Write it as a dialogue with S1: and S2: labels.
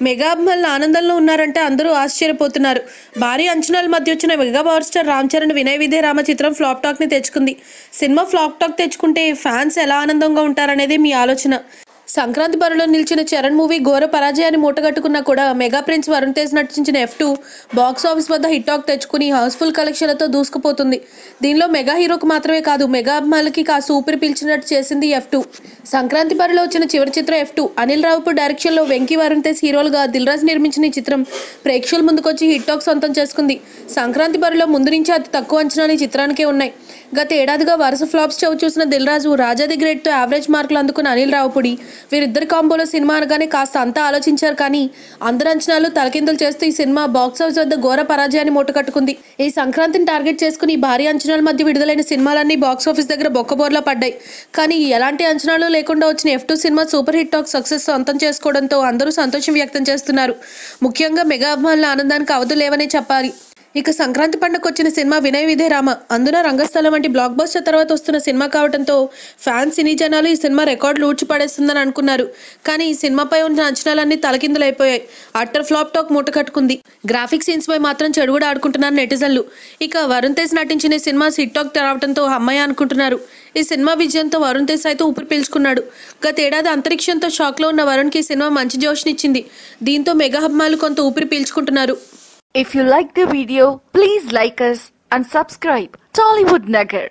S1: Mega అభిమానులు ఆనందంలో ఉన్నారంటే అందరూ ఆశ్చర్యపోతున్నారు. భారీ అంచనాల మధ్య వచ్చిన mega power star Ram Charan Vinaya Vidheya Rama చిత్రం ఫ్లాప్ టాక్ ని తెచ్చుకుంది. సినిమా ఫ్లాప్ టాక్ తెచ్చుకుంటే ఫ్యాన్స్ ఎలా ఆనందంగా ఉంటారనేది మీ ఆలోచన. సంక్రాంతి బరిలో నిలిచిన చరణ్ మూవీ ఘోర పరాజయాన్ని మూటగట్టుకున్నా కూడా మెగా ప్రిన్స్ వరుణ్ తేజ్ నటించిన F2 బాక్స్ ఆఫీస్ వద్ద హిట్ టాక్ తెచ్చుకుని హౌస్ఫుల్ కలెక్షన్లతో దూసుకుపోతుంది. దీనిలో మెగా హీరోకు మాత్రమే కాదు, మెగా అభిమానులకి కాస్త ఊపిరి పీల్చినట్టు చేసింది F2. సంక్రాంతి బరిలో వచ్చిన చివరి చిత్రం F2. అనిల్ రావుపూర్ డైరెక్షన్ లో వెంకీ వరుణ్ తేజ్ హీరోలుగా దిల్ రాజు నిర్మించిన ఈ చిత్రం ప్రేక్షకుల ముందుకొచ్చి హిట్ టాక్ సొంతం చేసుకుంది. సంక్రాంతి బరిలో ముందు నుంచి అతి తక్కువ అంచనాలు ఈ చిత్రానికే ఉన్నాయి. గత ఏడాదిగా వరుస ఫ్లాప్స్ చవి చూసిన దిల్ రాజు, రాజా ది గ్రేట్ తో యావరేజ్ మార్కులు అందుకున్న అనిల్ రావుపూడి వీరిద్దరి కాంబోలో సినిమా అనగానే కాస్త అంతా ఆలోచించారు. కానీ అందరి అంచనాలు తలకిందులు చేస్తూ ఈ సినిమా బాక్స్ ఆఫీస్ వద్ద ఘోర పరాజయాన్ని మూటకట్టుకుంది. ఈ సంక్రాంతిని టార్గెట్ చేసుకుని భారీ అంచనాల మధ్య విడుదలైన సినిమాలన్నీ బాక్స్ ఆఫీస్ దగ్గర బొక్కబోర్లా పడ్డాయి. కానీ ఎలాంటి అంచనాలు లేకుండా వచ్చిన F2 cinema super hit talk success సొంతం చేసుకోవడంతో అందరూ సంతోషం వ్యక్తం చేస్తున్నారు. ముఖ్యంగా మెగా అభిమానుల ఆనందానికి అవధులు లేవనే చెప్పాలి. ఇక సంక్రాంతి పండుగకు వచ్చిన సినిమా వినయ విధేయ రామ. అందున రంగస్థలం వంటి బ్లాక్ బస్టర్ తర్వాత వస్తున్న సినిమా కావడంతో ఫ్యాన్స్, సినీ జనాలు ఈ సినిమా రికార్డులు ఊడ్చి పడేస్తుందని అనుకున్నారు. కానీ ఈ సినిమాపై ఉన్న అంచనాలన్నీ తలకిందులైపోయాయి. అట్టర్ ఫ్లాప్ టాక్ మూట కట్టుకుంది. గ్రాఫిక్ సీన్స్ పై మాత్రం చెడుగుడు ఆడుకుంటున్నారు నెటిజన్లు. ఇక వరుణ్ తేజ్ నటించిన ఈ సినిమా హిట్ టాక్ రావడంతో అమ్మాయి అనుకుంటున్నారు. ఈ సినిమా విజయంతో వరుణ్ తేజ్ అయితే ఊపిరి పీల్చుకున్నాడు. గత ఏడాది అంతరిక్షంతో షాక్ లో ఉన్న వరుణ్కి ఈ సినిమా మంచి జోష్నిచ్చింది. దీంతో మెగా అభిమానులు కొంత ఊపిరి పీల్చుకుంటున్నారు.
S2: If you like the video, please like us and subscribe Tollywood Nagar.